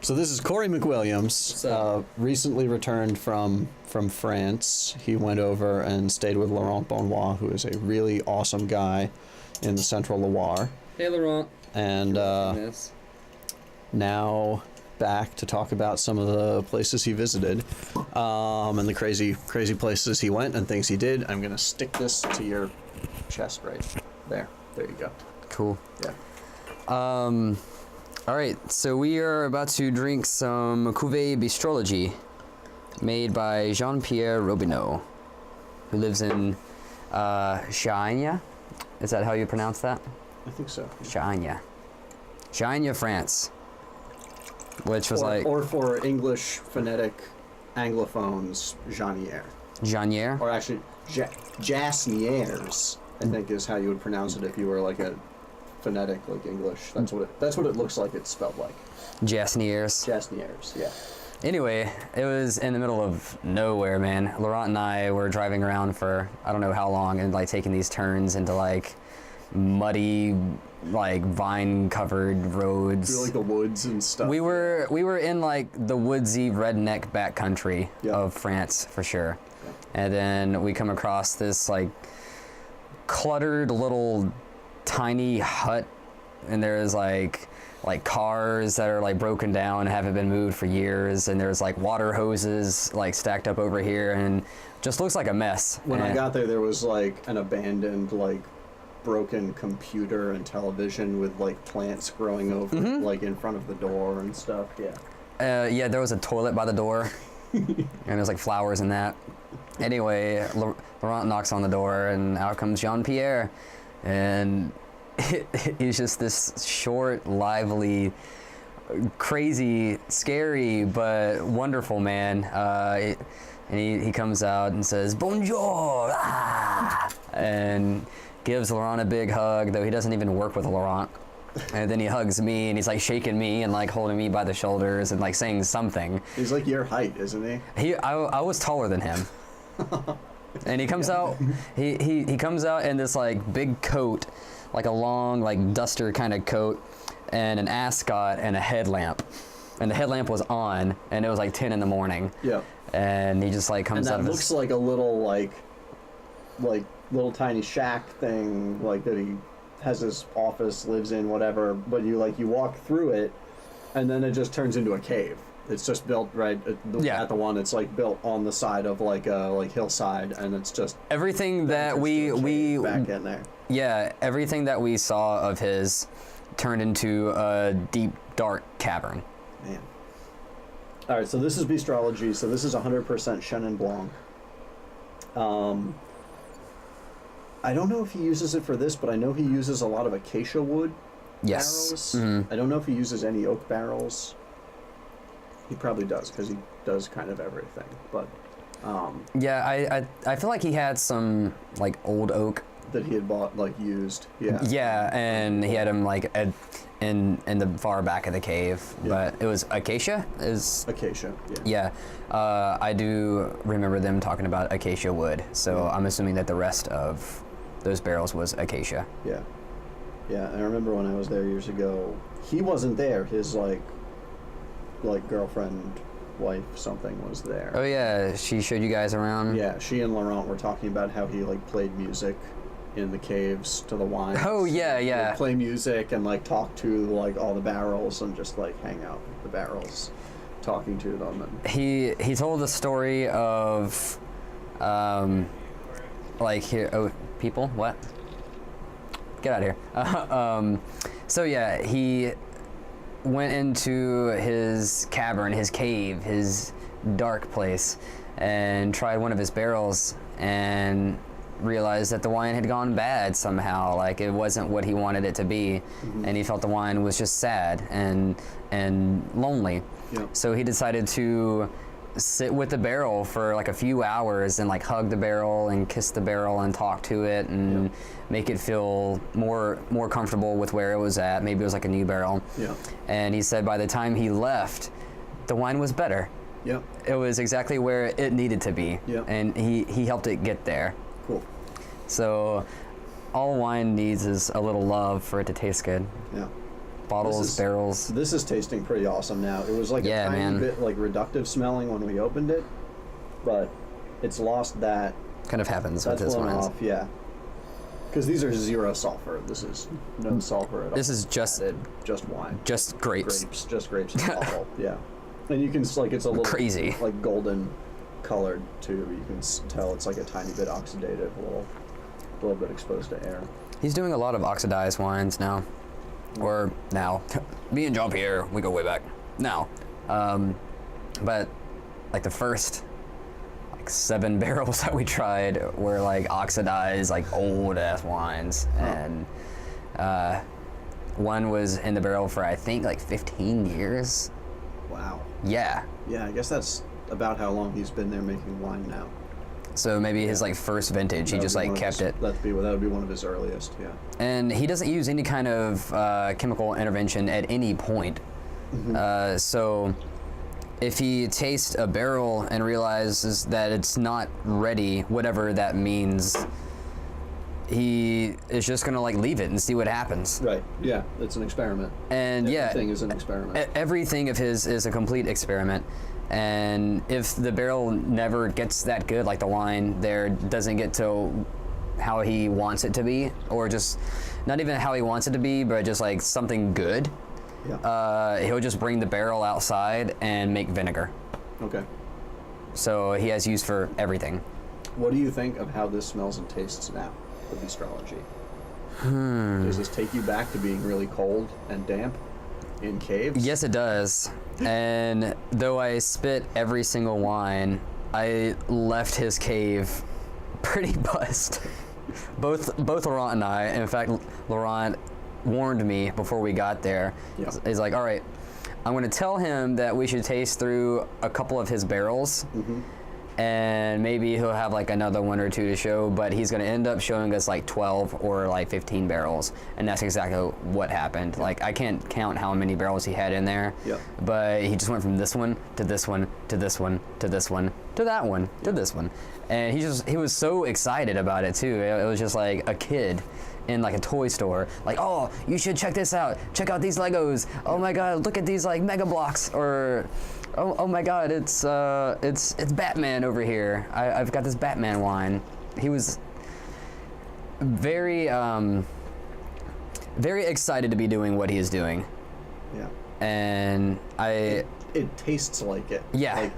So this is Cory McWilliams, recently returned from France. He went over and stayed with Laurent Bonnois, who is a really awesome guy in the Central Loire. Hey, Laurent. And now back to talk about some of the places he visited and the crazy places he went and things he did. I'm going to stick this to your chest right there. There you go. Cool. Yeah. All right, so we are about to drink some Cuvée Bistrologie, made by Jean-Pierre Robinot, who lives in Chagnes. Is that how you pronounce that? I think so. Chagnes, France. Which was or for English phonetic Anglophones, Janière. Janière? Or actually, Jasnières, I think is how you would pronounce it if you were like a phonetic, like English. That's what it looks like it's spelled like. Jasnières. Jasnières, yeah. Anyway, it was in the middle of nowhere, man. Laurent and I were driving around for I don't know how long and like taking these turns into like muddy, like vine-covered roads. Through like the woods and stuff. We were in like the woodsy redneck backcountry of France for sure. Yeah. And then we come across this like cluttered little tiny hut, and there's like cars that are like broken down and haven't been moved for years, and there's like water hoses like stacked up over here, and just looks like a mess. When I got there was like an abandoned like broken computer and television with like plants growing over like in front of the door and stuff. Yeah, there was a toilet by the door and there's like flowers in that. Anyway, Laurent knocks on the door and out comes Jean-Pierre, and he's just this short, lively, crazy, scary, but wonderful man. And he comes out and says, "Bonjour!" and gives Laurent a big hug, though he doesn't even work with Laurent. And then he hugs me, and he's like shaking me and like holding me by the shoulders and like saying something. He's like your height, isn't he? I was taller than him. And he comes out, he comes out in this like big coat, like a long like duster kind of coat, and an ascot and a headlamp. And the headlamp was on, and it was like 10 in the morning. Yeah. And he just like comes out of his... looks like a little like little tiny shack thing, like that he has his office, lives in, whatever, but you walk through it, and then it just turns into a cave. It's just built right at the one. It's like built on the side of like a hillside, and it's just everything that we back in there. Yeah, everything that we saw of his turned into a deep, dark cavern. Man. All right, so this is Bistrologie. So this is 100% Chenin Blanc. I don't know if he uses it for this, but I know he uses a lot of acacia wood barrels. I don't know if he uses any oak barrels. He probably does, because he does kind of everything. But yeah, I feel like he had some like old oak that he had bought, like used. Yeah, and he had them like in the far back of the cave. But it was acacia. Acacia. Yeah. I do remember them talking about acacia wood. So I'm assuming that the rest of those barrels was acacia. Yeah. I remember when I was there years ago. He wasn't there. His like girlfriend, wife, something was there. Oh yeah, she showed you guys around. Yeah, she and Laurent were talking about how he like played music in the caves to the wines. Oh yeah. He'd play music and like talk to like all the barrels and just like hang out with the barrels, talking to them. And he told the story of like here people what get out of here. So yeah, he went into his cavern, his cave, his dark place, and tried one of his barrels and realized that the wine had gone bad somehow, like it wasn't what he wanted it to be. And he felt the wine was just sad and lonely. So he decided to sit with the barrel for like a few hours and like hug the barrel and kiss the barrel and talk to it and make it feel more comfortable with where it was at. Maybe it was like a new barrel. And he said by the time he left, the wine was better. It was exactly where it needed to be. And he helped it get there. Cool. So all wine needs is a little love for it to taste good. bottles, barrels. This is tasting pretty awesome now. It was like a tiny bit like reductive smelling when we opened it, but it's lost that. Kind of happens with this one. Off, yeah. Because these are 0 sulfur. This is no sulfur at all. This is just wine. Just grapes. Just grapes and bottle. Yeah. And you can like it's a little crazy, like golden colored too. You can tell it's like a tiny bit oxidative, a little bit exposed to air. He's doing a lot of oxidized wines now, or now. Me and Jean-Pierre, we go way back now. But like the first 7 barrels that we tried were like oxidized, like old ass wines, and one was in the barrel for I think like 15 years. Wow. Yeah. Yeah, I guess that's about how long he's been there making wine now. So maybe his like first vintage, he just like kept it. That would be one of his earliest, yeah. And he doesn't use any kind of chemical intervention at any point. Mm-hmm. So if he tastes a barrel and realizes that it's not ready, whatever that means, he is just gonna like leave it and see what happens. Right. Yeah, it's an experiment. And everything is an experiment. Everything of his is a complete experiment. And if the barrel never gets that good, like the wine there doesn't get to how he wants it to be, or just not even how he wants it to be, but just like something good, he'll just bring the barrel outside and make vinegar. Okay. So he has use for everything. What do you think of how this smells and tastes now, the Bistrologie? Does this take you back to being really cold and damp in caves? Yes, it does. And though I spit every single wine, I left his cave pretty buzzed. Both Laurent and I. In fact, Laurent warned me before we got there. Yeah. He's like, all right, I'm going to tell him that we should taste through a couple of his barrels. Mm-hmm. And maybe he'll have like another 1 or 2 to show, but he's going to end up showing us like 12 or like 15 barrels. And that's exactly what happened. Yeah. Like I can't count how many barrels he had in there, but he just went from this one to this one to this one to this one to that one to this one. And he was so excited about it too. It was just like a kid in like a toy store, like, oh, you should check this out. Check out these Legos. Oh my God, look at these like Mega Blocks. Or oh my God, it's Batman over here. I've got this Batman wine. He was very very excited to be doing what he is doing. Yeah. And it tastes like it. Yeah. Like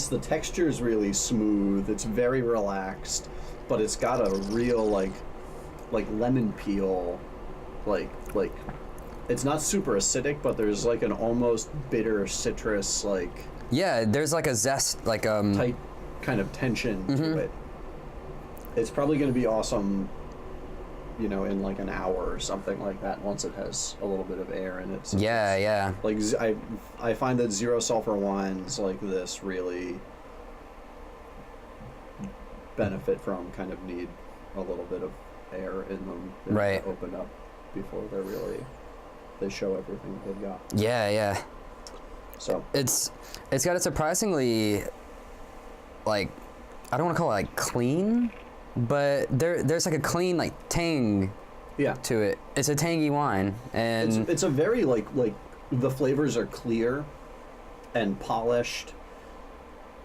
the texture is really smooth. It's very relaxed, but it's got a real like lemon peel, like it's not super acidic, but there's like an almost bitter citrus, like there's like a zest, like tight kind of tension to it. It's probably going to be awesome, in like an hour or something like that, once it has a little bit of air in it. So like I find that 0 sulfur wines like this really benefit from kind of need a little bit of air in them, to open up before they show everything they've got. Yeah. So it's got a surprisingly, like, I don't want to call it like clean, but there's like a clean like tang to it. It's a tangy wine, and it's a very like the flavors are clear and polished.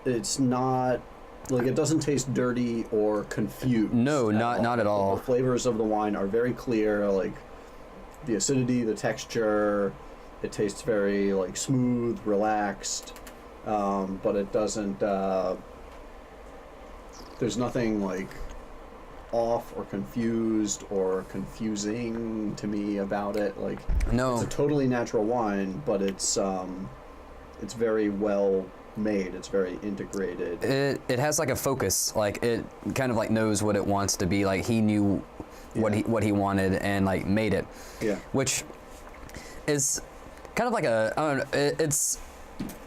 It's not like, it doesn't taste dirty or confused. No, not at all. The flavors of the wine are very clear, like the acidity, the texture. It tastes very like smooth, relaxed, but it doesn't. There's nothing like off or confused or confusing to me about it. Like, no, it's a totally natural wine, but it's very well made. It's very integrated. It has like a focus. Like, it kind of like knows what it wants to be. Like, he knew what he wanted and like made it. Yeah. Which is kind of like I don't know, it's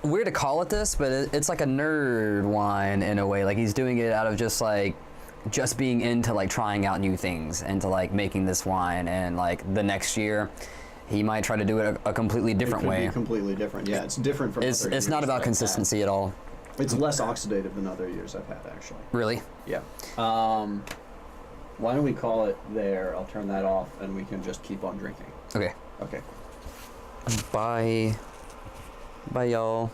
weird to call it this, but it's like a nerd wine in a way. Like, he's doing it out of just being into like trying out new things and to like making this wine, and like the next year he might try to do it a completely different way. Be completely different. Yeah, it's different from other years. It's not about consistency at all. It's less oxidative than other years I've had, actually. Really? Yeah. Why don't we call it there? I'll turn that off and we can just keep on drinking. Okay. Okay. Bye. Bye, y'all.